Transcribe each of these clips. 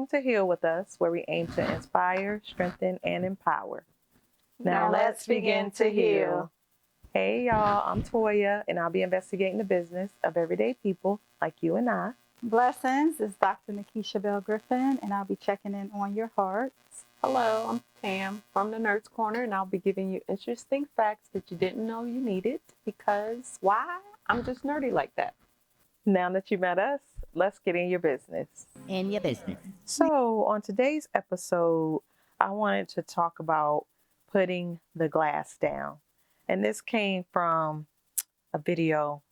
Welcome to Heal With Us, where we aim to inspire, strengthen, and empower. Now let's begin to heal. Hey y'all, I'm Toya, and I'll be investigating the business of everyday people like you and I. Blessings, it's Dr. Nikkisha Bell-Griffin, and I'll be checking in on your hearts. Hello, I'm Tam from the Nerd's Corner, and I'll be giving you interesting facts that you didn't know you needed, because why? I'm just nerdy like that. Now that you met us, let's get in your business. So on today's episode, I wanted to talk about putting the glass down. And this came from a video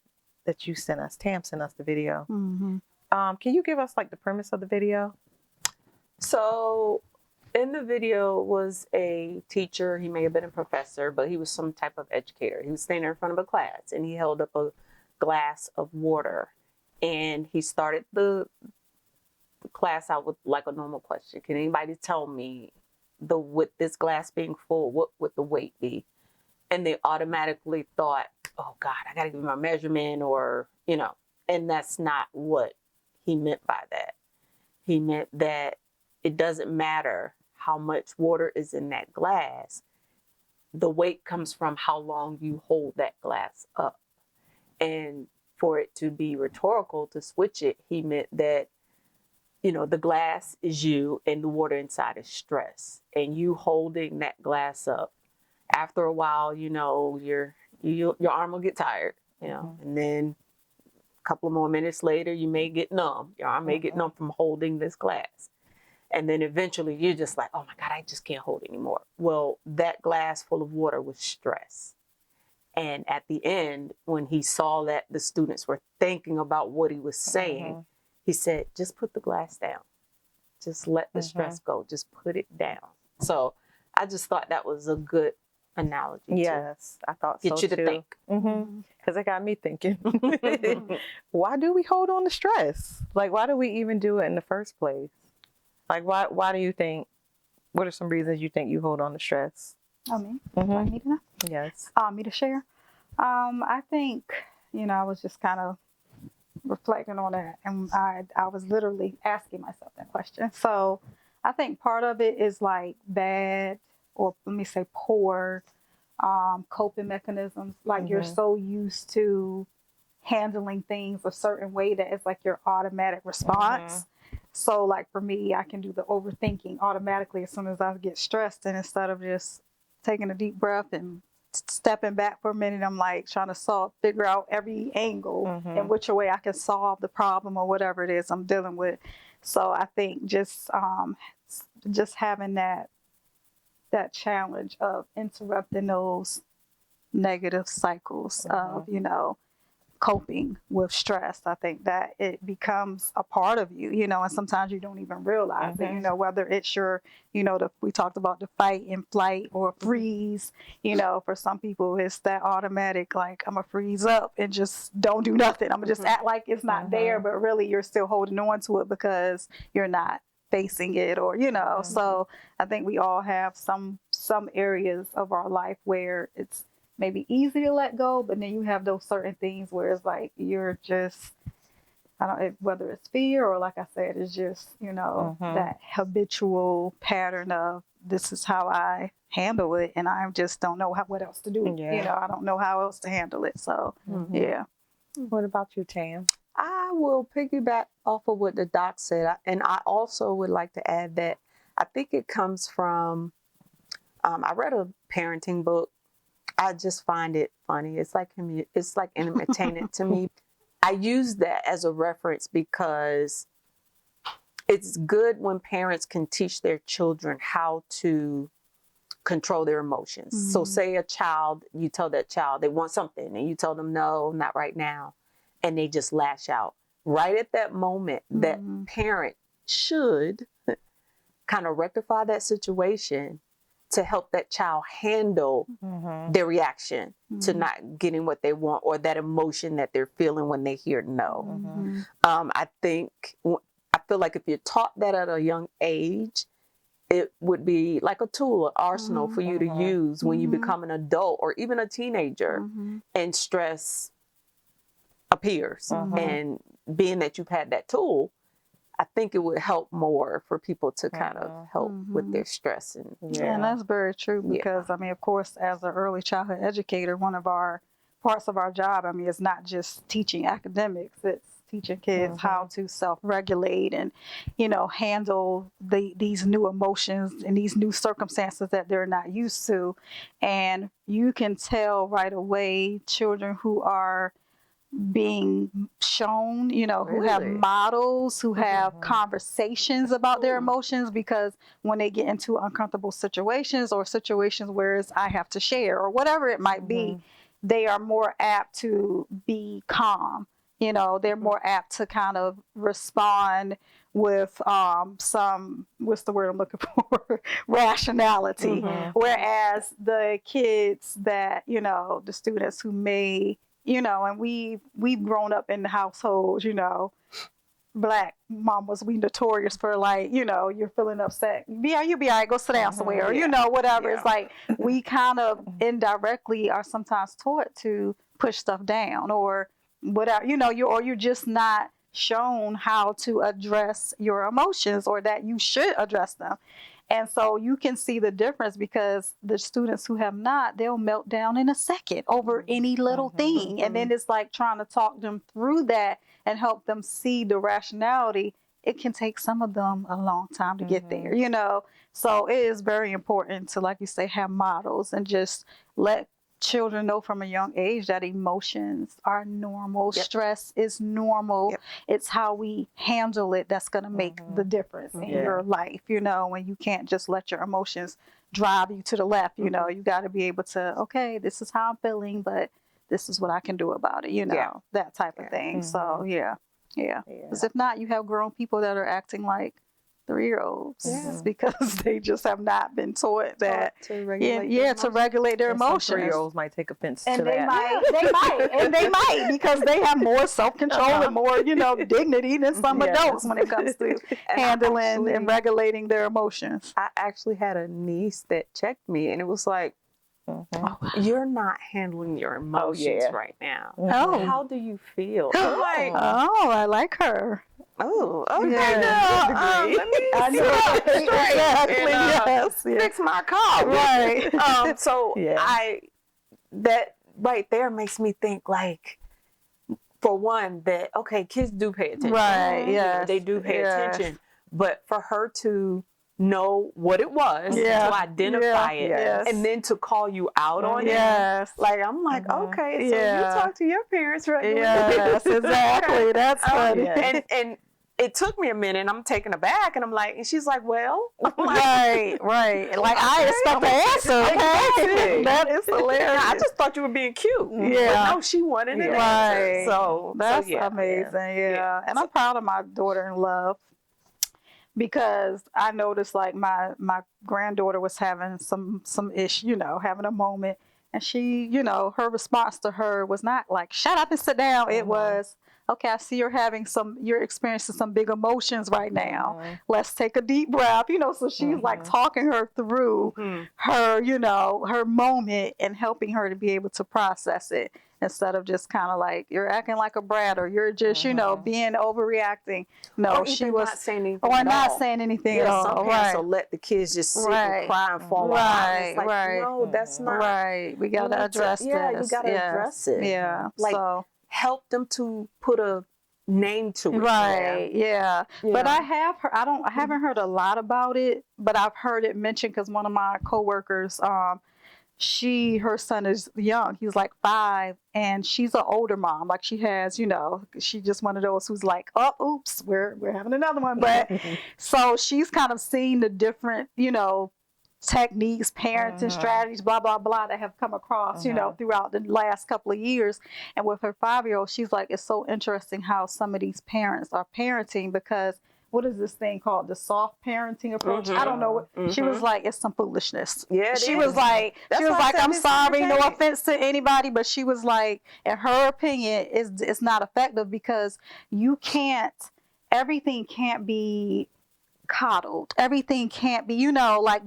that you sent us. Tam sent us the video. Mm-hmm. Can you give us like the premise of the video? So in the video was a teacher. He may have been a professor, but he was some type of educator. He was standing there in front of a class, and he held up a glass of water. And he started the class out with like a normal question. Can anybody tell me, with this glass being full, what would the weight be? And they automatically thought, oh God, I got to give my measurement, or, and that's not what he meant by that. He meant that it doesn't matter how much water is in that glass. The weight comes from how long you hold that glass up. And for it to be rhetorical, to switch it, he meant that, the glass is you and the water inside is stress. And you holding that glass up, after a while, your arm will get tired, and then a couple of more minutes later, you may get numb. Your arm may get numb from holding this glass. And then eventually you're just like, oh my God, I just can't hold anymore. Well, that glass full of water was stress. And at the end, when he saw that the students were thinking about what he was saying, he said, just put the glass down. Just let the stress go. Just put it down. So I just thought that was a good analogy. Yes, I thought so too. Get you to think. Because it got me thinking. Why do we hold on to stress? Like, why do we even do it in the first place? Like, why do you think, what are some reasons you think you hold on to stress? Oh, me? Like me to know? Yes. Me to share? I think, I was just kind of reflecting on that, and I was literally asking myself that question. So I think part of it is like bad, or let me say poor, coping mechanisms. Like you're so used to handling things a certain way that it's like your automatic response. So like for me, I can do the overthinking automatically as soon as I get stressed, and instead of just taking a deep breath and stepping back for a minute, I'm like trying to figure out every angle and which way I can solve the problem or whatever it is I'm dealing with. So I think just having that challenge of interrupting those negative cycles of, coping with stress. I think that it becomes a part of you, and sometimes you don't even realize it, whether it's your, we talked about the fight and flight or freeze, for some people it's that automatic, like I'm gonna freeze up and just don't do nothing. I'm gonna just act like it's not there, but really you're still holding on to it because you're not facing it, or, so I think we all have some areas of our life where it's maybe easy to let go, but then you have those certain things where it's like you're just, whether it's fear or, like I said, it's just, that habitual pattern of this is how I handle it, and I just don't know what else to do. I don't know how else to handle it. So, yeah. What about you, Tam? I will piggyback off of what the doc said, and I also would like to add that I think it comes from, I read a parenting book. I just find it funny. It's like entertaining to me. I use that as a reference because it's good when parents can teach their children how to control their emotions. So say a child, you tell that child they want something and you tell them, no, not right now. And they just lash out. Right at that moment, that parent should kind of rectify that situation to help that child handle their reaction to not getting what they want, or that emotion that they're feeling when they hear no. I feel like if you're taught that at a young age, it would be like a tool, an arsenal for you to use when you become an adult or even a teenager and stress appears. And being that you've had that tool, I I think it would help more for people to kind of help with their stress. And that's very true because, I mean, of course, as an early childhood educator, one of our parts of our job, I mean, it's not just teaching academics, it's teaching kids how to self-regulate and, you know, handle these new emotions and these new circumstances that they're not used to. And you can tell right away children who are being shown, you know, who have models, who have conversations about their emotions, because when they get into uncomfortable situations or situations where I have to share or whatever it might be, they are more apt to be calm. You know, they're more apt to kind of respond with some, what's the word I'm looking for? Rationality. Whereas the kids that, you know, the students who may, you know, and we've grown up in the households, you know, Black mamas, we notorious for, like, you know, you're feeling upset. Yeah, you be all right, go sit down somewhere, or, you know, whatever. It's like we kind of indirectly are sometimes taught to push stuff down or whatever, you know, you're just not shown how to address your emotions or that you should address them. And so you can see the difference because the students who have not, they'll melt down in a second over any little thing. And then it's like trying to talk them through that and help them see the rationality. It can take some of them a long time to get there, you know. So it is very important to, like you say, have models and just let children know from a young age that emotions are normal. Stress is normal. It's how we handle it that's going to make the difference in your life, you know, when you can't just let your emotions drive you to the left, you know, you got to be able to, okay, this is how I'm feeling, but this is what I can do about it, you know, that type of thing. So, because if not, you have grown people that are acting like 3-year-olds because they just have not been taught that to regulate their emotions. Some 3-year-olds might take offense and to that. They might because they have more self-control and more, you know, dignity than some adults when it comes to handling and regulating their emotions. I actually had a niece that checked me, and it was like, you're not handling your emotions right now. How do you feel? Like, I like her. Oh, okay. Yeah. Let me fix my car. Right. So that right there makes me think, like, for one, that okay, kids do pay attention. Right. Yeah. They do pay attention. But for her to know what it was, to identify it, and then to call you out on it. Like, I'm like, okay, so you talk to your parents regularly. Yes, exactly. That's funny. And it took me a minute, and I'm taken aback, and I'm like, and she's like, well, right. Like, I expect the answer. Okay. That is hilarious. I just thought you were being cute. But no, she wanted an answer. So that's amazing. And I'm proud of my daughter-in-law because I noticed, like, my granddaughter was having some issue, you know, having a moment, and she, you know, her response to her was not like, shut up and sit down. It was, okay, I see you're experiencing some big emotions right now. Let's take a deep breath, you know. So she's like talking her through her, you know, her moment and helping her to be able to process it instead of just kind of like, you're acting like a brat or you're just, you know, being overreacting. No, or she was not saying anything not saying anything at all. Some parents will let the kids just sit and cry and fall out. It's like, no, that's not right. We got to address this. Yeah, you got to address it. Yeah, like, so help them to put a name to it. Right. Yeah. But I haven't heard a lot about it, but I've heard it mentioned because one of my coworkers, her son is young. He's like 5, and she's an older mom. Like, she has, you know, she's just one of those who's like, oh, oops, we're having another one. But so she's kind of seen the different, you know, techniques, parenting strategies, blah, blah, blah, that have come across, you know, throughout the last couple of years. And with her 5-year-old, she's like, it's so interesting how some of these parents are parenting because what is this thing called? The soft parenting approach. I don't know what she was like, it's some foolishness. Yeah, she was like, I'm sorry, no offense to anybody, but she was like, in her opinion, it's not effective because everything can't be coddled. Everything can't be, you know, like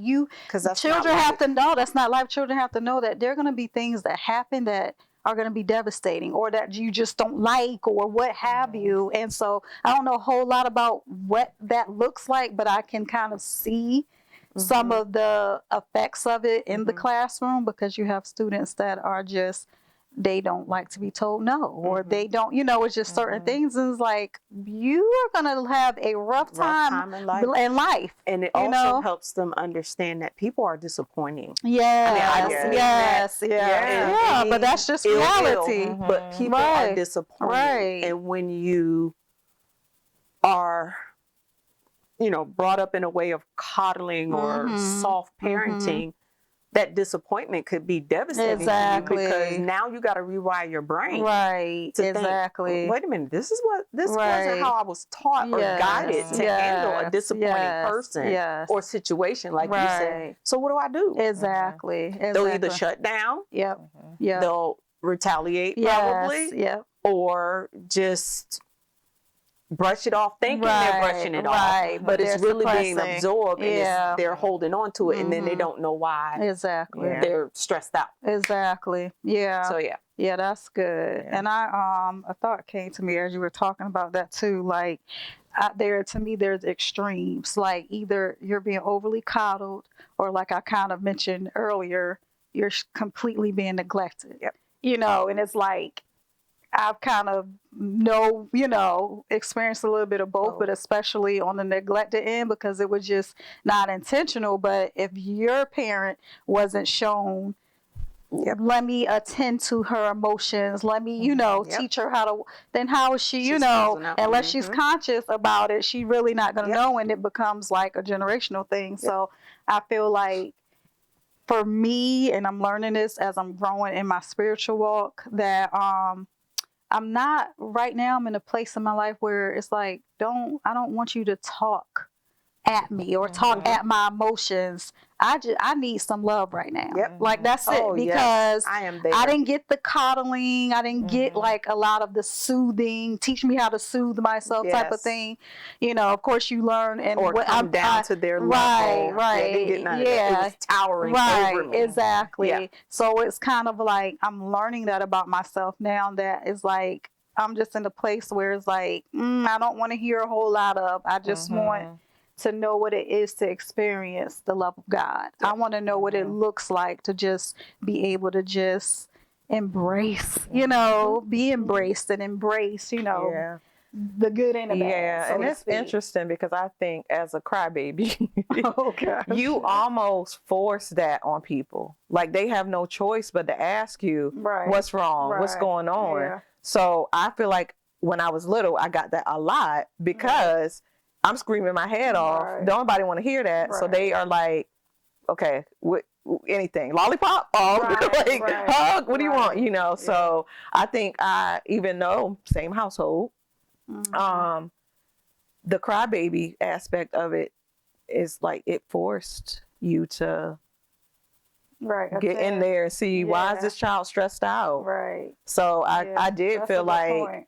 children have to know that's not life. Children have to know that there are going to be things that happen that are going to be devastating, or that you just don't like, or what have you. And so I don't know a whole lot about what that looks like, but I can kind of see some of the effects of it in the classroom, because you have students that are just, they don't like to be told no, or they don't, it's just certain things. And it's like, you are going to have a rough time in life. And it also helps them understand that people are disappointing. Yes. But that's just reality. But people are disappointed. Right. And when you are, brought up in a way of coddling or soft parenting, that disappointment could be devastating to you, because now you got to rewire your brain. Right. To think, wait a minute, this wasn't how I was taught or guided to handle a disappointing person or situation, like you said. So what do I do? Exactly. They'll either shut down. Yep. They'll retaliate probably. Or just brush it off, thinking they're brushing it off, but it's really being absorbed, and they're holding on to it, and then they don't know why. Exactly. They're stressed out. Exactly. Yeah. So yeah, that's good. And a thought came to me as you were talking about that too. Like, out there, to me, there's extremes. Like, either you're being overly coddled, or like I kind of mentioned earlier, you're completely being neglected. And it's like, I've kind of experienced a little bit of both, but especially on the neglected end, because it was just not intentional. But if your parent wasn't shown, let me attend to her emotions, let me, teach her how to, then how is she, unless she's conscious about it, she really not going to know, and it becomes like a generational thing. So I feel like, for me, and I'm learning this as I'm growing in my spiritual walk, that I'm not, right now I'm in a place in my life where it's like, I don't want you to talk at me or talk at my emotions. I need some love right now. Like, that's it, because I am there. I didn't get the coddling. I didn't get like a lot of the soothing, teach me how to soothe myself type of thing. Of course you learn, and or come down to their level. Right. They didn't get none of that. It was towering over me. Exactly. So it's kind of like, I'm learning that about myself now, that it's like, I'm just in a place where it's like, I don't want to hear a whole lot of, I just want to know what it is to experience the love of God. I want to know what it looks like to just be able to just embrace, be embraced and embrace, the good and the bad. And it's interesting, because I think as a crybaby, you almost force that on people. Like, they have no choice but to ask you what's wrong, what's going on. So I feel like when I was little, I got that a lot, because I'm screaming my head off. Nobody want to hear that. So they are like, okay, anything, lollipop, hug, what do you want? So I think even though same household, the crybaby aspect of it is like, it forced you to get in there and see, why is this child stressed out? So I did feel like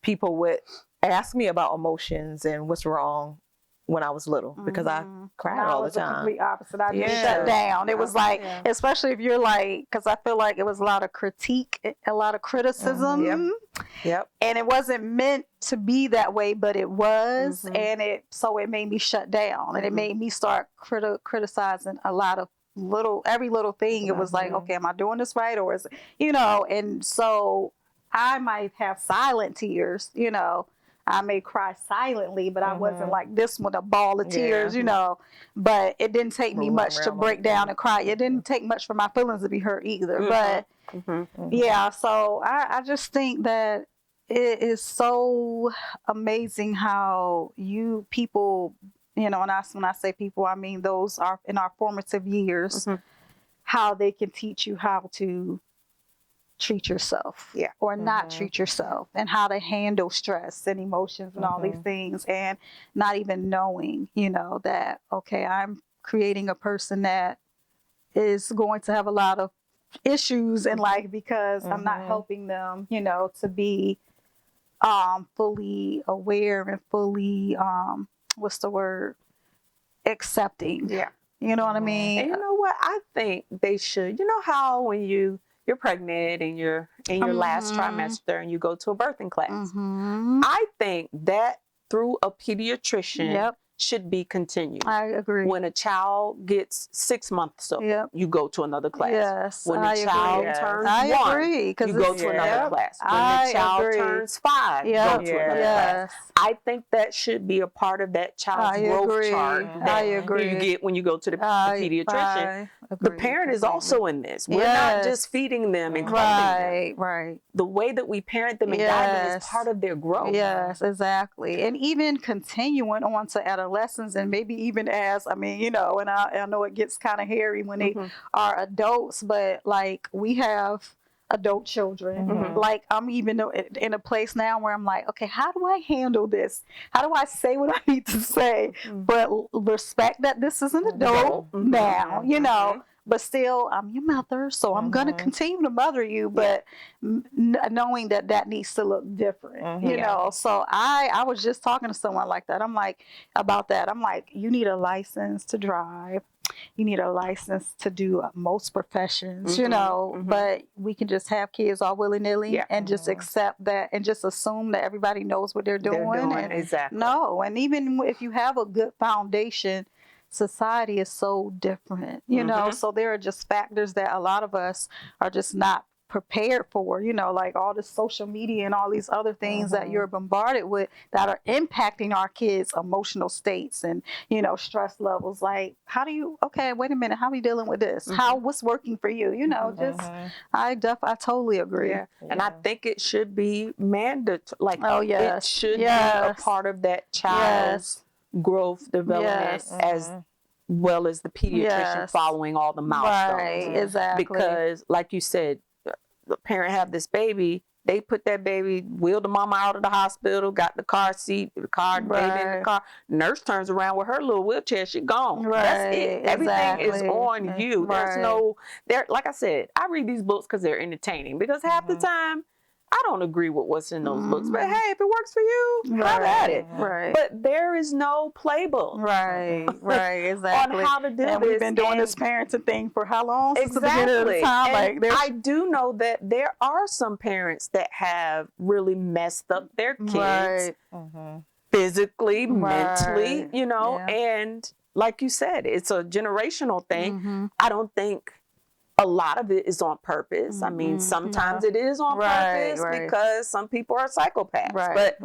people would ask me about emotions and what's wrong when I was little, because I cried all the time. I was the complete opposite. I just shut down. It was like, especially if you're like, because I feel like it was a lot of critique, a lot of criticism. And it wasn't meant to be that way, but it was. And it made me shut down, and it made me start criticizing a lot of every little thing. It was like, okay, am I doing this right? Or is it, and so I might have silent tears, I may cry silently, but I wasn't like this with a ball of tears, but it didn't take me much to break down and cry. It didn't take much for my feelings to be hurt either. But so I just think that it is so amazing how people, and when I say people, I mean those are in our formative years, how they can teach you how to treat yourself or not treat yourself, and how to handle stress and emotions and all these things, and not even knowing, that, okay, I'm creating a person that is going to have a lot of issues in life, because I'm not helping them, to be fully aware and fully, accepting. You know what I mean? And you know what? I think they should. You know how when you you're pregnant and you're in your last trimester and you go to a birthing class. I think that through a pediatrician should be continued. I agree. When a child gets 6 months old, you go to another class. Yes, when a child turns I 1, agree, you go to another class. When I the child agree. turns 5, go to another class. I think that should be a part of that child's growth chart that you get when you go to the pediatrician. The parent is also in this. We're not just feeding them and clothing them. Right. The way that we parent them and guide them is part of their growth. Yes, exactly. And even continuing on to adolescence, and maybe even as, I mean, you know, and I know it gets kind of hairy when they are adults, but like we have adult children. Like I'm even in a place now where I'm like, okay, how do I handle this? How do I say what I need to say, but respect that this is an adult now, you know, but still I'm your mother, so I'm going to continue to mother you, but knowing that that needs to look different, you know. So I was just talking to someone like that. I'm like, about that. I'm like, you need a license to drive. You need a license to do most professions, you know, but we can just have kids all willy-nilly and just accept that and just assume that everybody knows what they're doing. Exactly. No, and even if you have a good foundation, society is so different, you know, so there are just factors that a lot of us are just not prepared for, you know, like all this social media and all these other things that you're bombarded with that are impacting our kids' emotional states and, you know, stress levels. Like, how do you, okay, wait a minute, how are we dealing with this? What's working for you? You know, just, I totally agree. Yeah. And I think it should be mandatory. Like, it should be a part of that child's growth, development, as well as the pediatrician following all the milestones. Right, exactly. Because, like you said, the parent have this baby, they put that baby, wheeled the mama out of the hospital, got the car seat, the car, baby in the car. Nurse turns around with her little wheelchair, she gone. That's it. Everything is on you. There's no, like I said, I read these books because they're entertaining. Because half the time, I don't agree with what's in those books, but hey, if it works for you, have at it. But there is no playbook. Exactly. On how to do this. And we've been doing this parenting thing for how long? Since the beginning of the time. And I do know that there are some parents that have really messed up their kids physically, mentally, you know, and like you said, it's a generational thing. I don't think a lot of it is on purpose. I mean, sometimes it is on purpose because some people are psychopaths. But,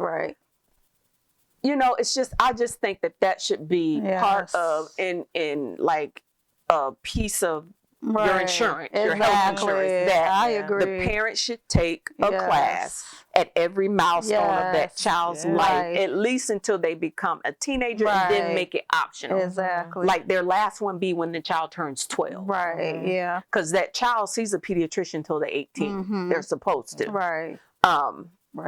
you know, it's just, I just think that that should be part of, in like a piece of your insurance, your health insurance, that I agree. The parent should take a class at every milestone of that child's life, at least until they become a teenager, and then make it optional. Exactly. Like their last one be when the child turns 12. Because that child sees a pediatrician until they're 18. They're supposed to.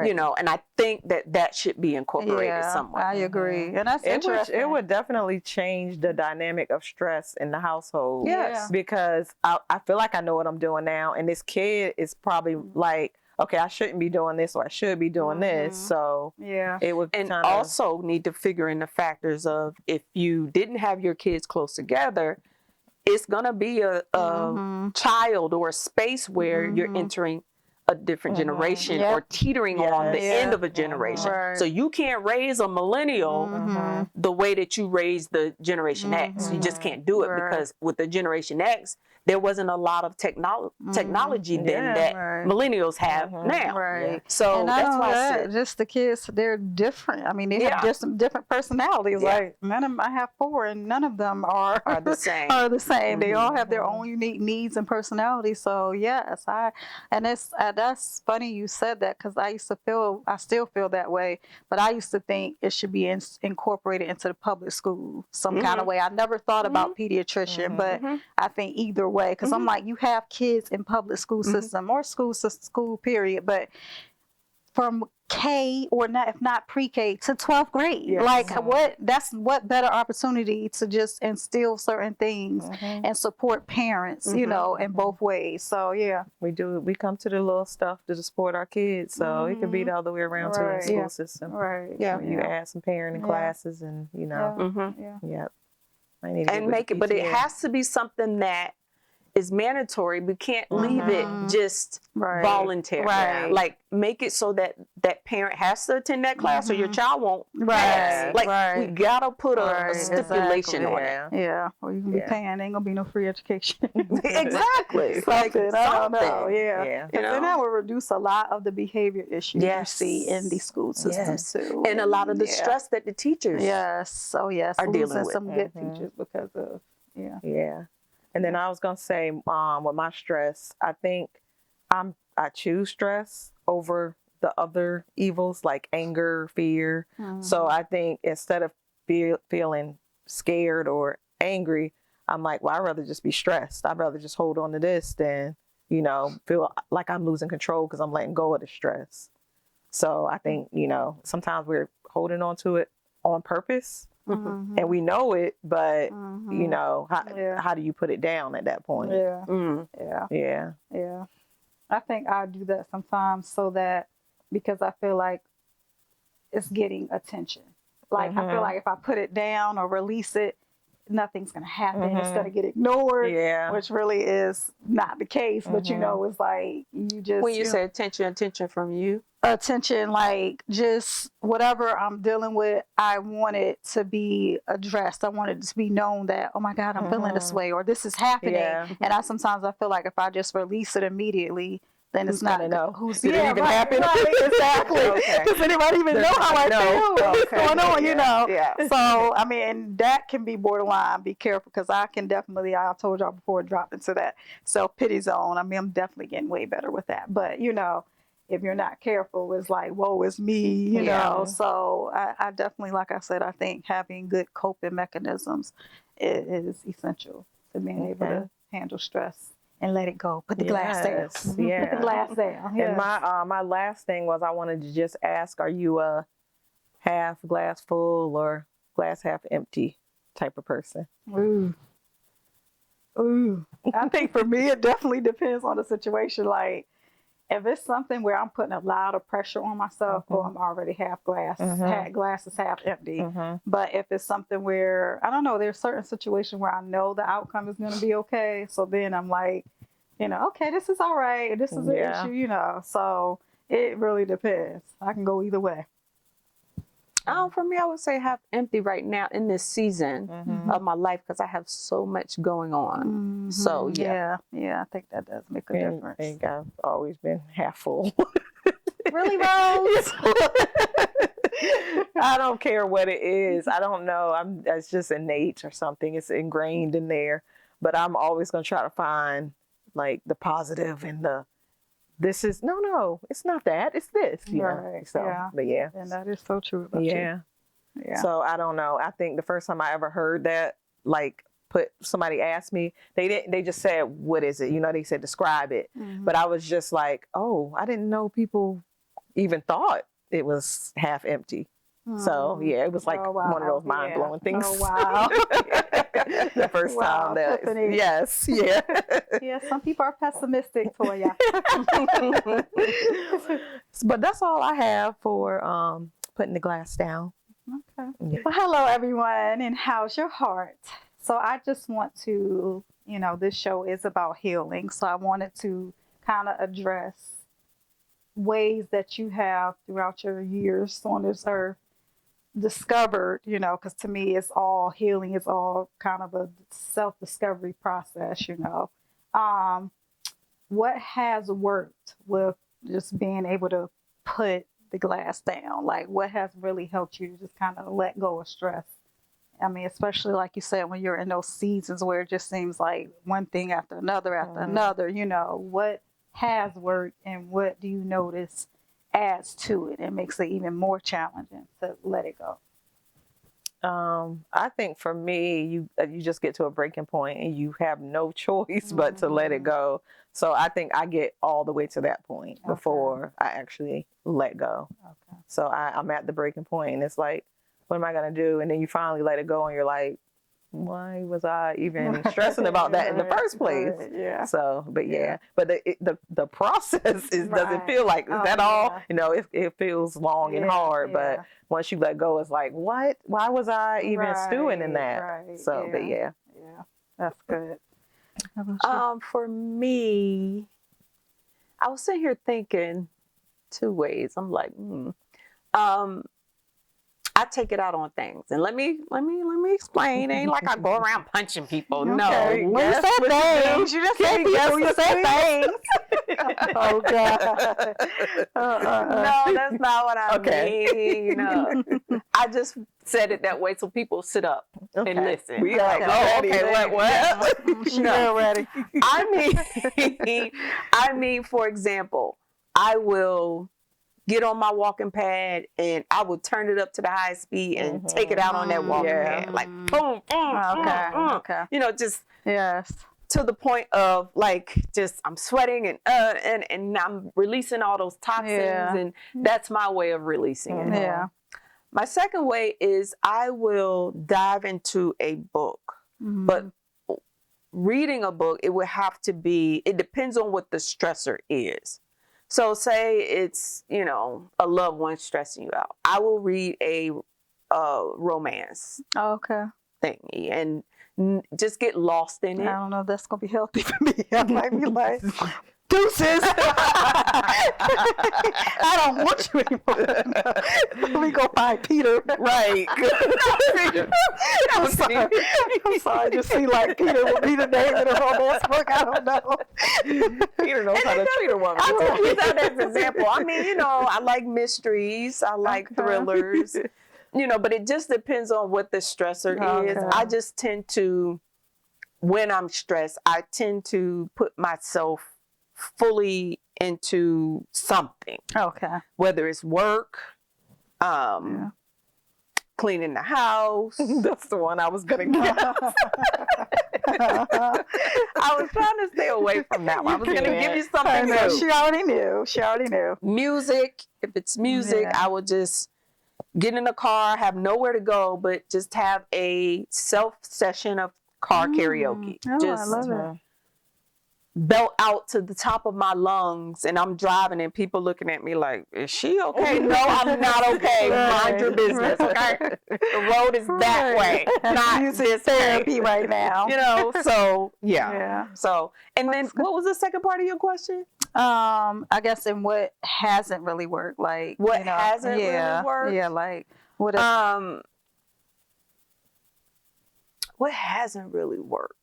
You know, and I think that that should be incorporated somewhere. I agree. And that's interesting. It would definitely change the dynamic of stress in the household. Because I feel like I know what I'm doing now. And this kid is probably like, okay, I shouldn't be doing this, or I should be doing this. So it would also need to figure in the factors of, if you didn't have your kids close together, it's going to be a child or a space where you're entering a different generation or teetering on the end of a generation. So you can't raise a millennial the way that you raise the Generation X. You just can't do it, because with the Generation X, there wasn't a lot of technology then that millennials have now. So and that's why I said, just the kids, they're different. I mean, they have just some different personalities. Like none of them, I have 4, and none of them are the same. They all have their own unique needs and personalities. So yes, that's funny you said that, because I still feel that way, but I used to think it should be incorporated into the public school some kind of way. I never thought about pediatrician, but I think either way, because I'm like, you have kids in public school system or school period, but from K or not, if not pre-K, to 12th grade. Like what better opportunity to just instill certain things and support parents, you know, in both ways. So we come to the little stuff to support our kids. So it could be the other way around too in the school system. You add some parenting classes, and you know, and make it, but it has to be something that is mandatory. We can't leave it just voluntary. Right. Like make it so that that parent has to attend that class or your child won't. Right. Like we gotta put a stipulation on it. Yeah. Or you can be paying. Ain't gonna be no free education. Exactly. Something. I don't know. Yeah. Yeah. And then that will reduce a lot of the behavior issues you see in the school systems too. And a lot of the stress that the teachers are dealing losing with. some good teachers because of Yeah. And then I was gonna say, with my stress, I think I choose stress over the other evils like anger, fear. So I think instead of feeling scared or angry, I'm like, well, I'd rather just be stressed. I'd rather just hold on to this than, feel like I'm losing control because I'm letting go of the stress. So I think, sometimes we're holding on to it on purpose. And we know it, but how do you put it down at that point? Yeah. I think I do that sometimes because I feel like it's getting attention. Like I feel like if I put it down or release it, nothing's gonna happen. It's gonna get ignored, which really is not the case. But it's like you just when you say attention from you. Attention, like just whatever I'm dealing with, I want it to be addressed. I want it to be known that, oh my God, I'm feeling this way, or this is happening. And sometimes I feel like if I just release it immediately, then it's not know. Did it even happen? Right, exactly. Does anybody even know how I feel? What's going on? So I mean, that can be borderline. Be careful, because I can definitely, I told y'all before, drop into that self-pity zone. I mean, I'm definitely getting way better with that. But if you're not careful, it's like, whoa, it's me, you know. So I definitely, like I said, I think having good coping mechanisms is essential to being able to handle stress and let it go. Put the glass down. Put the glass down. And my last thing was, I wanted to just ask, are you a half glass full or glass half empty type of person? Ooh. I think for me, it definitely depends on the situation. Like, if it's something where I'm putting a lot of pressure on myself, I'm already half glass. Glass is half empty. But if it's something where, I don't know, there's certain situations where I know the outcome is going to be okay. So then I'm like, okay, this is all right. This is an issue, So it really depends. I can go either way. For me, I would say half empty right now in this season of my life, because I have so much going on. So yeah, I think that does make a difference. I think I've always been half full. Really, Rose? I don't care what it is. I don't know. It's just innate or something. It's ingrained in there. But I'm always going to try to find like the positive and this is no, it's not that. It's this. Right. So, but yeah. And that is so true about you. Yeah. So I don't know. I think the first time I ever heard that, like, somebody asked me, they just said, what is it? They said, describe it. But I was just like, oh, I didn't know people even thought it was half empty. So yeah, it was like one of those mind blowing things. Oh wow. The first time that Yeah, some people are pessimistic, Toya. But that's all I have for putting the glass down. Okay. Well, hello everyone, and how's your heart? So I just want to, this show is about healing. So I wanted to kind of address ways that you have throughout your years on this earth discovered, because to me it's all healing. It's all kind of a self-discovery process, What has worked with just being able to put the glass down? Like, what has really helped you just kind of let go of stress? I mean, especially like you said, when you're in those seasons where it just seems like one thing after another, what has worked and what do you notice adds to it and makes it even more challenging to let it go? I think for me, you just get to a breaking point and you have no choice but to let it go. So I think I get all the way to that point before I actually let go. So I'm at the breaking point and it's like, what am I going to do? And then you finally let it go and you're like, why was I even stressing about that in the first place? So, but but the process doesn't feel like, is that all? It feels long and hard, but once you let go, it's like, what? Why was I even stewing in that? So, but that's good. How about you? For me, I was sitting here thinking two ways. I'm like, I take it out on things, and let me explain. It ain't like I go around punching people. Okay. No, When you said things, you just said people. You said things. Oh God. No, that's not what I mean. I just said it that way so people sit up and listen. We are like, ready. What? She's No. ready. I mean, for example, I will get on my walking pad and I will turn it up to the highest speed and take it out on that walking pad. Like boom, boom, Okay. You know, just Yes. to the point of like just I'm sweating and I'm releasing all those toxins and that's my way of releasing it. Yeah. My second way is I will dive into a book. But reading a book, it would have to be, it depends on what the stressor is. So say it's, you know, a loved one stressing you out. I will read a romance Okay. thingy and just get lost in it. I don't know if that's gonna be healthy for me. I might be like, deuces. I don't want you anymore. Let me go find Peter. Right. I'm sorry. I'm sorry. Just seem like Peter would be the name of the romance book. I don't know. Peter knows how to treat a woman. I just use that as an example. I mean, you know, I like mysteries. I like thrillers. You know, but it just depends on what the stressor is. I just tend to, when I'm stressed, I tend to put myself fully into something. Okay. Whether it's work, cleaning the house. That's the one I was going to get. I was trying to stay away from that one. I was going to give you something new. She already knew. She already knew. Music. If it's music, I would just get in the car, have nowhere to go, but just have a self session of car karaoke. Oh, just I love it. belt out to the top of my lungs, and I'm driving and people looking at me like, is she okay? No, I'm not okay. Mind your business, okay? The road is that way, not this therapy way. right now. You know, so Yeah. So, and then what was the second part of your question? I guess in what hasn't really worked, like What hasn't really worked? Yeah, like what? What hasn't really worked?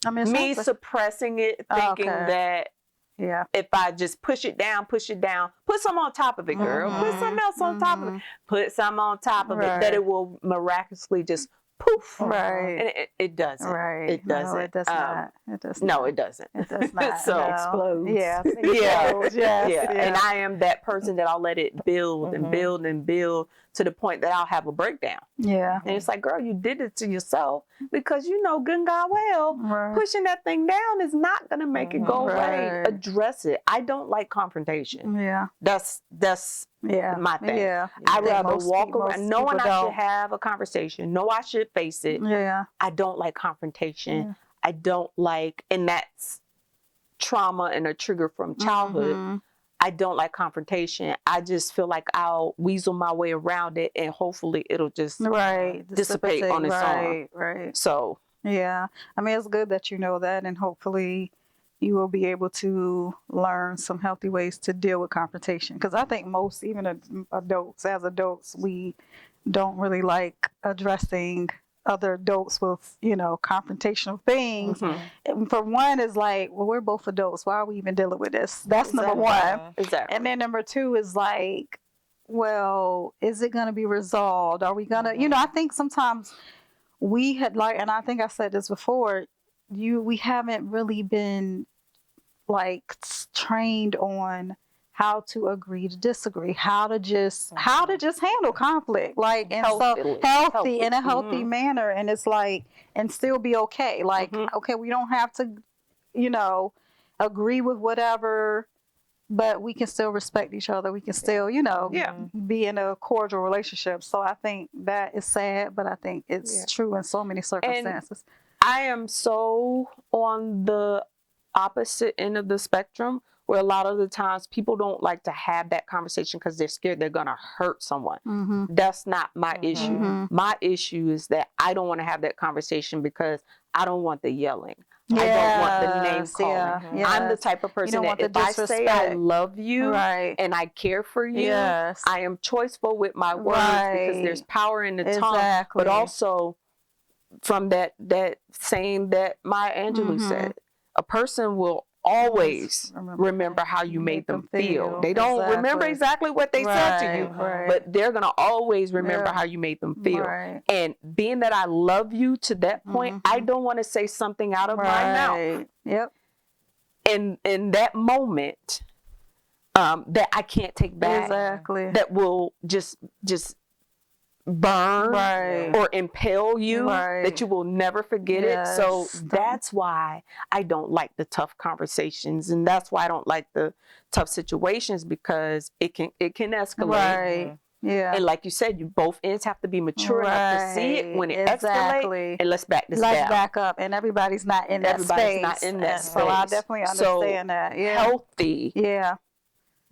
I mean, Me suppressing it, thinking that if I just push it down, put some on top of it, girl. Put something else on top of it. Put some on top of it, that it will miraculously just poof. Right. And it doesn't. Right. It doesn't. No, it does not. It does no, not. it doesn't. It does not. So no. explodes. Yeah. Yes. Yeah. And I am that person that I'll let it build and build and build to the point that I'll have a breakdown. Yeah. And it's like, girl, you did it to yourself because you know good and God well, pushing that thing down is not going to make it go away. Address it. I don't like confrontation. Yeah. That's my thing. Yeah. I'd rather walk around knowing I should have a conversation, know I should face it. Yeah. I don't like confrontation. Yeah. I don't like, and that's trauma and a trigger from childhood. I don't like confrontation. I just feel like I'll weasel my way around it and hopefully it'll just dissipate on its own. Right. So. Yeah. I mean, it's good that you know that, and hopefully you will be able to learn some healthy ways to deal with confrontation. Because I think most, even as adults, we don't really like addressing other adults with, confrontational things. And for one is like, well, we're both adults. Why are we even dealing with this? That's number one. Exactly. And then number two is like, well, is it going to be resolved? Are we going to, I think sometimes we had and I think I said this before, we haven't really been trained on how to agree to disagree, how to just handle conflict, healthy in a healthy manner, and it's and still be okay. Okay, we don't have to, agree with whatever, but we can still respect each other. We can still, be in a cordial relationship. So I think that is sad, but I think it's true in so many circumstances. And I am so on the opposite end of the spectrum where a lot of the times people don't like to have that conversation because they're scared they're going to hurt someone. That's not my issue. My issue is that I don't want to have that conversation because I don't want the yelling. I don't want the name calling. I'm the type of person that if I say I love you and I care for you, I am choiceful with my words because there's power in the tongue. But also from that saying that Maya Angelou said, a person will always remember how you made them feel. They don't remember exactly what they said to you, but they're going to always remember how you made them feel. And being that I love you to that point, I don't want to say something out of my mouth. In that moment, that I can't take back, that will just burn or impale you, that you will never forget it. So that's why I don't like the tough conversations, and that's why I don't like the tough situations, because it can escalate. And like you said, you both ends have to be mature enough to see it when it escalates, and let's back this down. Let's back up, and everybody's not in that space. Not in that space. So I definitely understand that. Healthy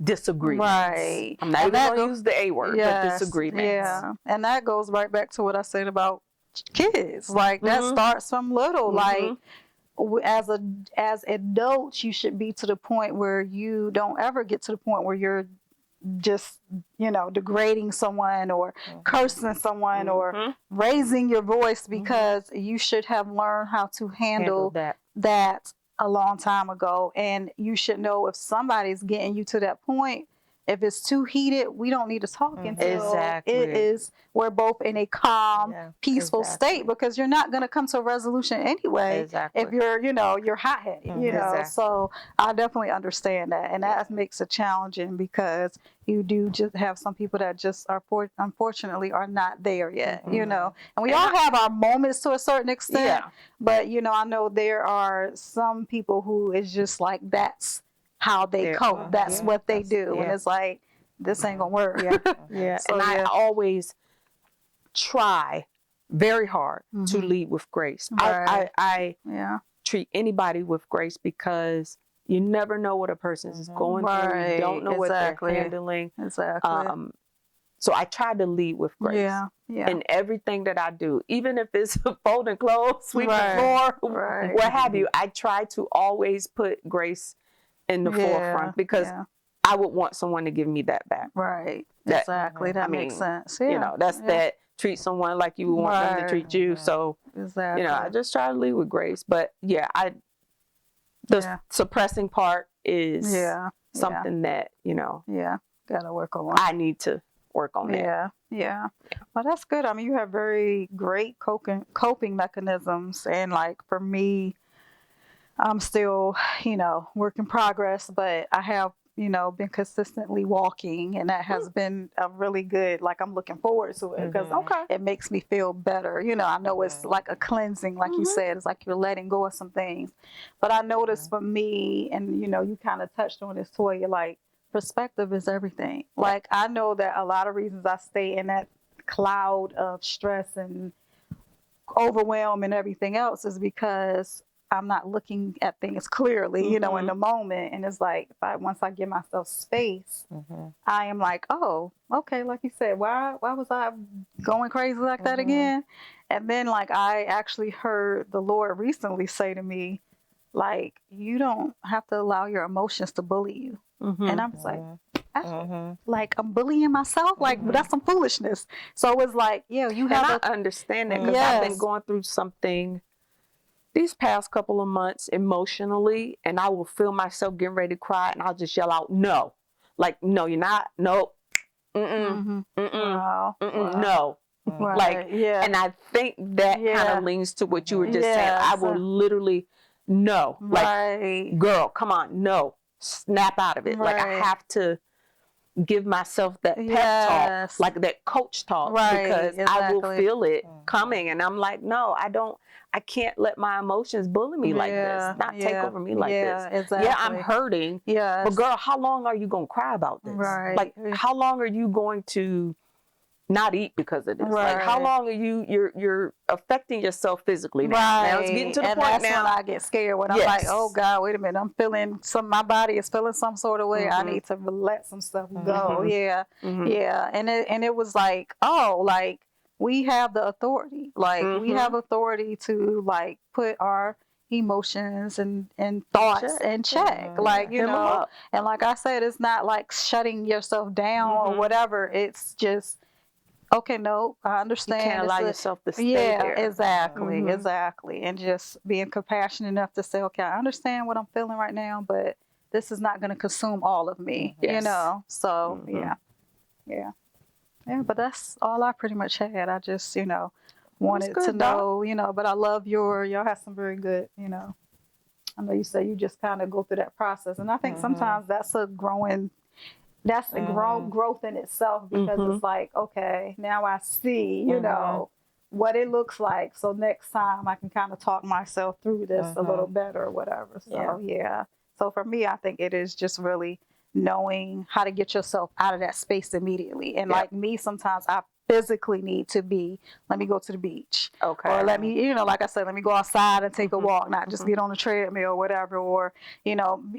disagreements. I'm not even going to use the A word, but disagreements. And that goes right back to what I said about kids. Like that starts from little. Like as adults, you should be to the point where you don't ever get to the point where you're just, degrading someone or cursing someone or raising your voice, because you should have learned how to handle that a long time ago. And you should know if somebody's getting you to that point. If it's too heated, we don't need to talk until we're both in a calm, peaceful state, because you're not going to come to a resolution anyway if you're hot-headed, So I definitely understand that. And that makes it challenging, because you do just have some people that just unfortunately are not there yet, And we all have our moments to a certain extent, but, I know there are some people who is just like, that's how they cope. That's what they do. And it's like, this ain't gonna work. So, and I always try very hard to lead with grace. I treat anybody with grace, because you never know what a person is going through. You don't know what they're handling. So I try to lead with grace in everything that I do, even if it's folding clothes, sweeping the floor, what have you. I try to always put grace in the forefront, because I would want someone to give me that back. That makes sense. That treat someone like you would want them to treat you. So I just try to lead with grace. But the suppressing part is something that gotta work on. I need to work on that. Well, that's good. I mean, you have very great coping mechanisms, and like for me, I'm still, work in progress, but I have, been consistently walking, and that has been a really good, like, I'm looking forward to it, because it makes me feel better. I know it's like a cleansing, like you said, it's like you're letting go of some things. But I noticed for me, and, you kind of touched on this, Toya, like, perspective is everything. Like, I know that a lot of reasons I stay in that cloud of stress and overwhelm and everything else is because I'm not looking at things clearly, in the moment. And it's like, once I give myself space, I am like, oh, okay, like you said, why was I going crazy like that again? And then, like, I actually heard the Lord recently say to me, like, you don't have to allow your emotions to bully you. And I'm just like, like, I'm bullying myself? Like, that's some foolishness. So it's like, you have I understand that, because I've been going through something these past couple of months emotionally, and I will feel myself getting ready to cry, and I'll just yell out, no. Like, no, you're not. No. No. And I think that kind of leans to what you were just saying. I will literally, no. Like, girl, come on, no. Snap out of it. Like, I have to give myself that pep talk, like that coach talk, because I will feel it coming, and I'm like, no, I can't let my emotions bully me like this, not take over me like this. Yeah, I'm hurting, but girl, how long are you gonna cry about this? Like, how long are you going to not eat because of this? Like, how Right. long are you're affecting yourself physically now? Now it's getting to the and point that's now. when I get scared when I'm like, Yes. oh God, wait a minute, my body is feeling some sort of way. I need to let some stuff go. Mhm. Yeah, Mhm. yeah, and it was like, oh, like we have the authority, like we have authority to like put our emotions and thoughts in check, like Hem 'em up. and like I said, it's not like shutting yourself down or whatever. It's just okay, no, I You understand. can't allow It's yourself to stay yeah, there. exactly, exactly. And just being compassionate enough to say, okay, I understand what I'm feeling right now, but this is not going to consume all of me, Yes. So, yeah. But that's all I pretty much had. I just, wanted good, to Doc. know, but I love y'all have some very good, I know you say you just kind of go through that process. And I think sometimes that's a growth in itself, because it's like, okay, now I see, what it looks like. So next time I can kind of talk myself through this a little better or whatever. So yeah. So for me, I think it is just really knowing how to get yourself out of that space immediately. And like me, sometimes I physically need to let me go to the beach. Okay. Or let me, like I said, let me go outside and take a walk, not just get on the treadmill or whatever. Or,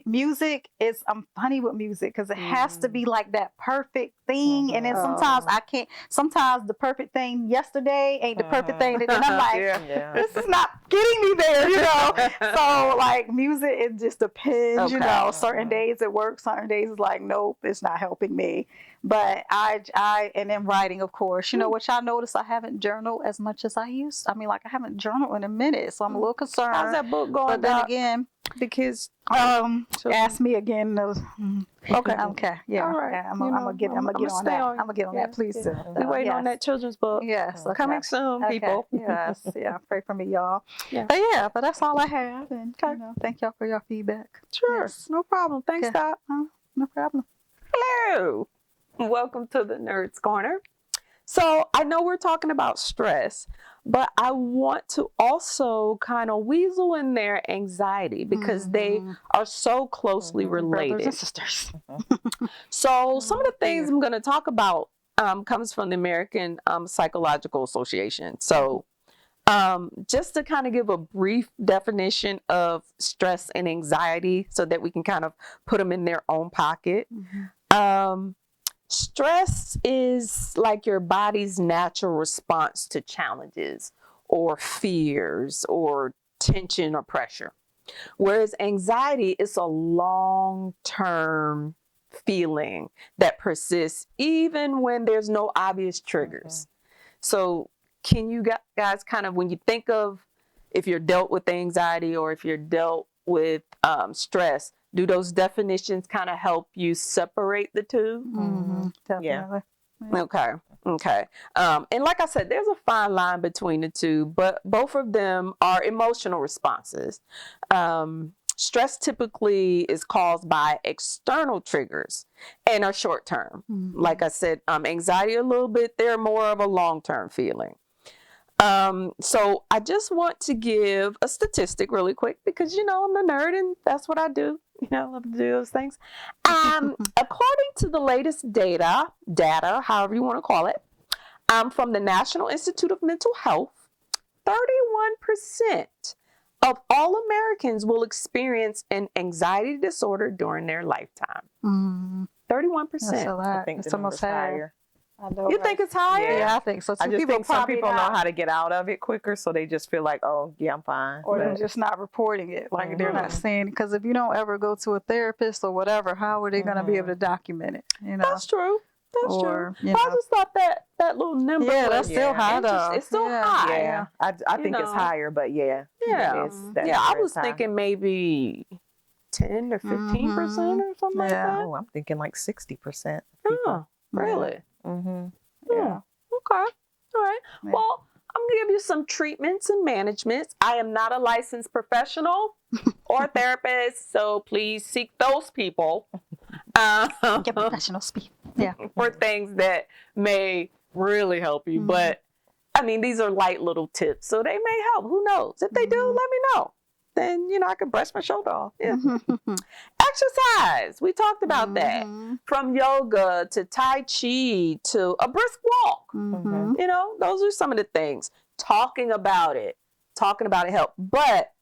music I'm funny with music because it has to be like that perfect thing. And then sometimes I can't, sometimes the perfect thing yesterday ain't the perfect thing. And then I'm like, this is not getting me there, So like music, it just depends, certain days it works, certain days it's like, nope, it's not helping me. But and then writing, of course, which I noticed I haven't journaled as much as I used. I mean, like I haven't journaled in a minute, so I'm a little concerned. How's that book going? But then again, the kids ask me again. Okay, yeah. All right. Yeah, I'm gonna get on that. I'm gonna get on that. Please do. We waiting on that children's book. Yes, okay. Coming soon, people. Yes, yeah. Pray for me, y'all. Yeah. But that's all I have, and thank y'all for your feedback. Sure, Yes. no problem. Thanks, Doc. No problem. Hello. Welcome to the Nerds Corner. So I know we're talking about stress, but I want to also kind of weasel in there anxiety because they are so closely related. Brothers and sisters. So some of the things I'm going to talk about comes from the American Psychological Association. So just to kind of give a brief definition of stress and anxiety so that we can kind of put them in their own pocket. Stress is like your body's natural response to challenges or fears or tension or pressure. Whereas anxiety is a long-term feeling that persists even when there's no obvious triggers. So can you guys kind of, when you think of if you're dealt with anxiety or if you're dealt with stress, do those definitions kind of help you separate the two? Definitely. Okay. And like I said, there's a fine line between the two, but both of them are emotional responses. Stress typically is caused by external triggers and are short term. Like I said, anxiety a little bit, they're more of a long-term feeling. So I just want to give a statistic really quick because, I'm a nerd and that's what I do. I love to do those things. According to the latest data, however you want to call it, from the National Institute of Mental Health, 31% of all Americans will experience an anxiety disorder during their lifetime. 31%. That's a lot. I think it's the almost number's higher. higher. I know, You think it's higher? Yeah, I think so. I just think some people know not, how to get out of it quicker, so they just feel like, oh, yeah, I'm fine. or they're just not reporting it. Like they're not saying, because if you don't ever go to a therapist or whatever, how are they going to be able to document it? That's true. That's Or, true. I just thought that little number that's was still high though. It's still high. Yeah, I think it's higher, but Yeah. I I was thinking maybe 10 or 15% or something like that. Oh, I'm thinking like 60%. Oh, really? Yeah. Okay. All right. Yeah. Well, I'm going to give you some treatments and managements. I am not a licensed professional or therapist, so please seek those people Get professional speak. Yeah. for things that may really help you. But, I mean, these are light little tips, so they may help. Who knows? If they do, let me know. then, I can brush my shoulder off. Yeah. Exercise. We talked about that. From yoga to Tai Chi to a brisk walk. Those are some of the things. Talking about it help. But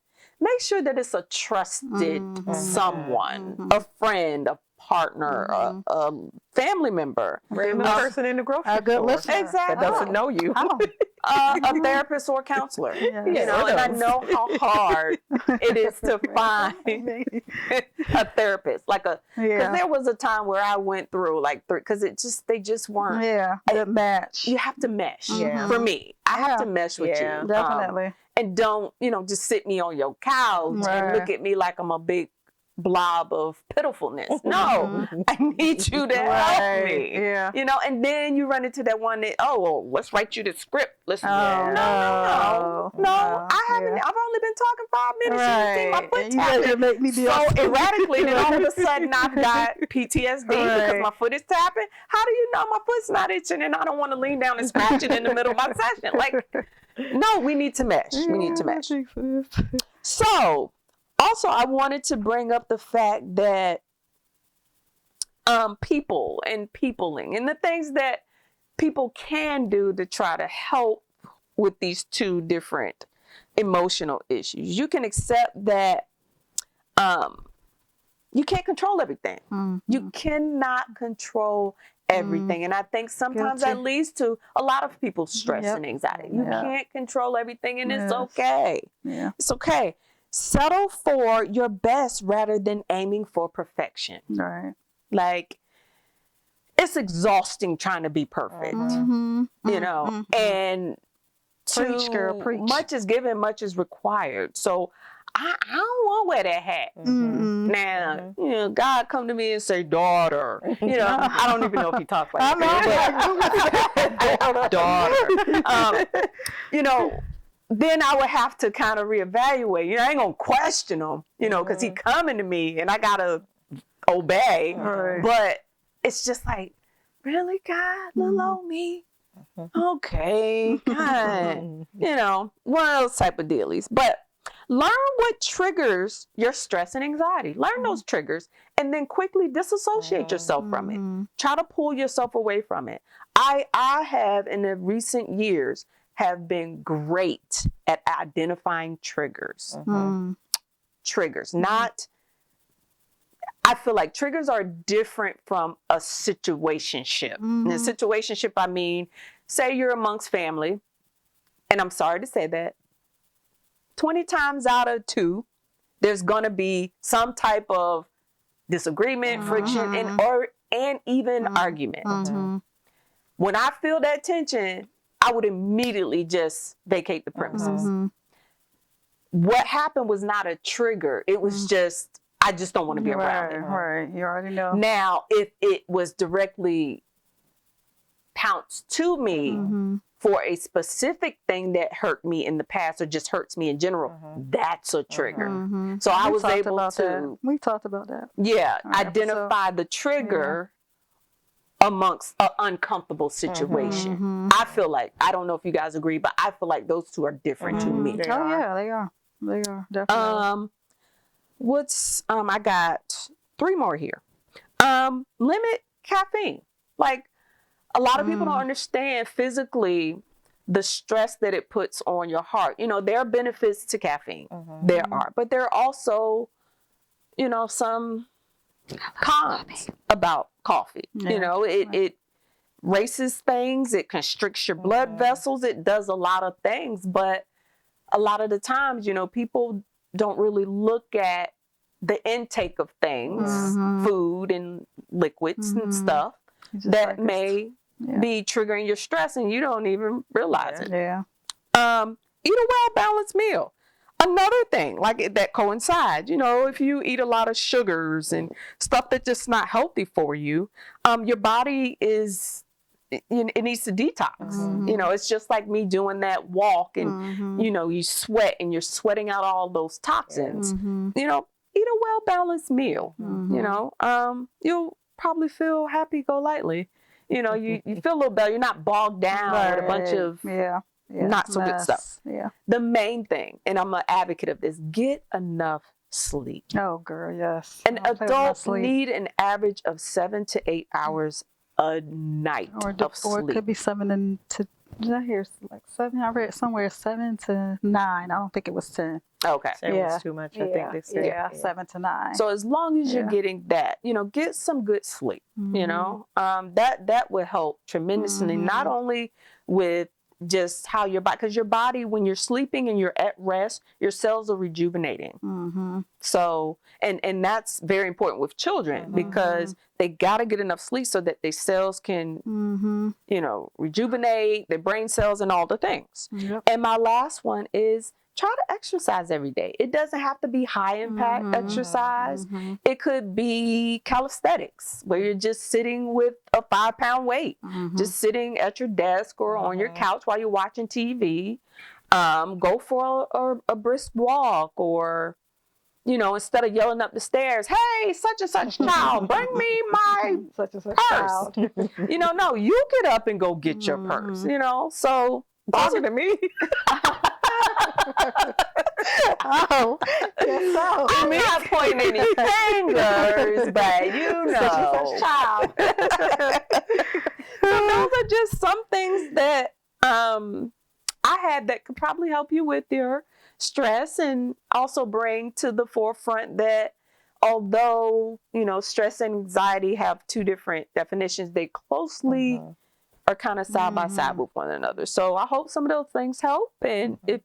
make sure that it's a trusted someone, a friend, a partner, a family member. Random person in the grocery store. A good listener. Exactly. That doesn't know you. A therapist or a counselor. And I know how hard it is to find a therapist. Because there was a time where I went through because they just weren't. Yeah, the match. You have to mesh. For me, I have to mesh with you. Definitely. And don't, just sit me on your couch and look at me like I'm a big blob of pitifulness. No, I need you to help me. Yeah. And then you run into that one that, let's write you the script. Listen, no. I haven't. I've only been talking 5 minutes. Right. You see my foot You tapping. make me So erratically, then all of a sudden I've got PTSD because my foot is tapping. How do you know my foot's not itching and I don't want to lean down and scratch it in the middle of my session? No, we need to mesh. We need to mesh. So, also, I wanted to bring up the fact that people and peopling and the things that people can do to try to help with these two different emotional issues. You can accept that you can't control everything. You cannot control everything. And I think sometimes that leads to a lot of people's stress and anxiety. You can't control everything, and it's okay. Yeah. It's okay. Settle for your best rather than aiming for perfection. Right. It's exhausting trying to be perfect, and Preach, girl, preach. much is given, much is required. So I don't want to wear that hat. Now, God come to me and say, daughter. I don't even know if he talks like that. Daughter. Then I would have to kind of reevaluate. I ain't going to question him, because he coming to me and I got to obey. But it's just like, really, God, little old me? Okay, God. One of those type of dealies. But learn what triggers your stress and anxiety. Learn those triggers and then quickly disassociate yourself from it. Try to pull yourself away from it. I have in the recent years have been great at identifying triggers. Triggers, not, I feel like triggers are different from a situationship. In a situationship, I mean, say you're amongst family, and I'm sorry to say that, 20 times out of 2, there's going to be some type of disagreement, friction, and even argument. When I feel that tension, I would immediately just vacate the premises. What happened was not a trigger. It was just, I just don't want to be around it. Right, you already know. Now, if it was directly pounced to me for a specific thing that hurt me in the past or just hurts me in general, that's a trigger. So I was able to... We talked about that. Yeah, identify the trigger amongst an uncomfortable situation. I feel like, I don't know if you guys agree, but I feel like those two are different to me. They are. They are, definitely. I got 3 more here. Limit caffeine. A lot of people don't understand physically the stress that it puts on your heart. There are benefits to caffeine. There are, but there are also, some cons about coffee. It races things, it constricts your blood vessels, it does a lot of things, but a lot of the times, people don't really look at the intake of things, food and liquids and stuff that may be triggering your stress and you don't even realize it. Yeah. Eat a well-balanced meal. Another thing that coincides, if you eat a lot of sugars and stuff that's just not healthy for you, your body it needs to detox. It's just like me doing that walk and, you sweat and you're sweating out all those toxins. Eat a well-balanced meal. You'll probably feel happy go lightly. You feel a little better. You're not bogged down with a bunch of not so good stuff. Yeah. The main thing, and I'm an advocate of this, get enough sleep. Oh, girl, yes. An adult need an average of 7 to 8 hours a night of sleep. Or it could be 7 to. Did I hear like 7? I read somewhere 7 to 9. I don't think it was 10. Okay. 7 was too much. I think they said. Yeah, 7 to 9. So as long as you're getting that, get some good sleep. That would help tremendously. Not only with just how your body, because your body, when you're sleeping and you're at rest, your cells are rejuvenating. So, and that's very important with children because they got to get enough sleep so that their cells can, rejuvenate, their brain cells and all the things. And my last one is try to exercise every day. It doesn't have to be high impact exercise. It could be calisthenics where you're just sitting with a 5-pound weight, just sitting at your desk or on your couch while you're watching TV. Go for a brisk walk, or, instead of yelling up the stairs, hey, such and such child, bring me my such and such purse. child. No, you get up and go get your purse, so Talking to me. Oh, yes, so. I'm not pointing any fingers, but Such child. So those are just some things that I had that could probably help you with your stress, and also bring to the forefront that although, stress and anxiety have two different definitions, they closely are kind of side by side with one another. So I hope some of those things help. And if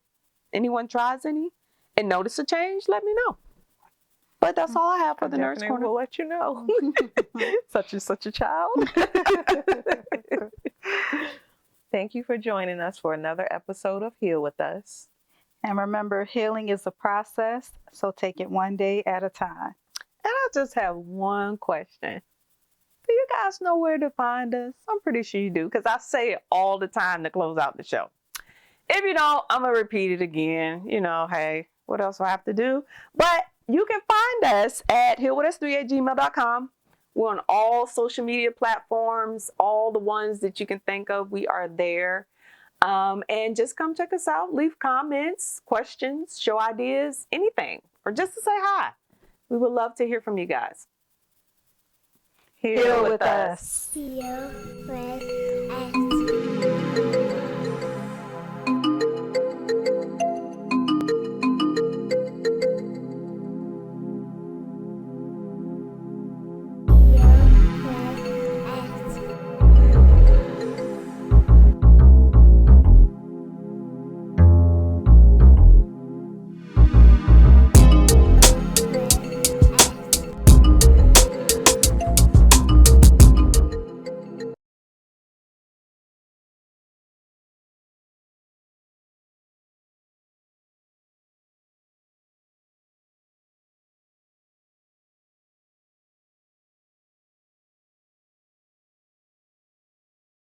anyone tries any and notice a change, let me know. But that's all I have for the Nurse Corner. We'll let you know. Such and such a child. Thank you for joining us for another episode of Heal With Us. And remember, healing is a process, so take it one day at a time. And I just have one question. Do you guys know where to find us? I'm pretty sure you do, because I say it all the time to close out the show. If you don't, I'm going to repeat it again. Hey, what else do I have to do? But you can find us at healwithus3@gmail.com. We're on all social media platforms, all the ones that you can think of. We are there. And just come check us out. Leave comments, questions, show ideas, anything, or just to say hi. We would love to hear from you guys. Heal with us. Heal with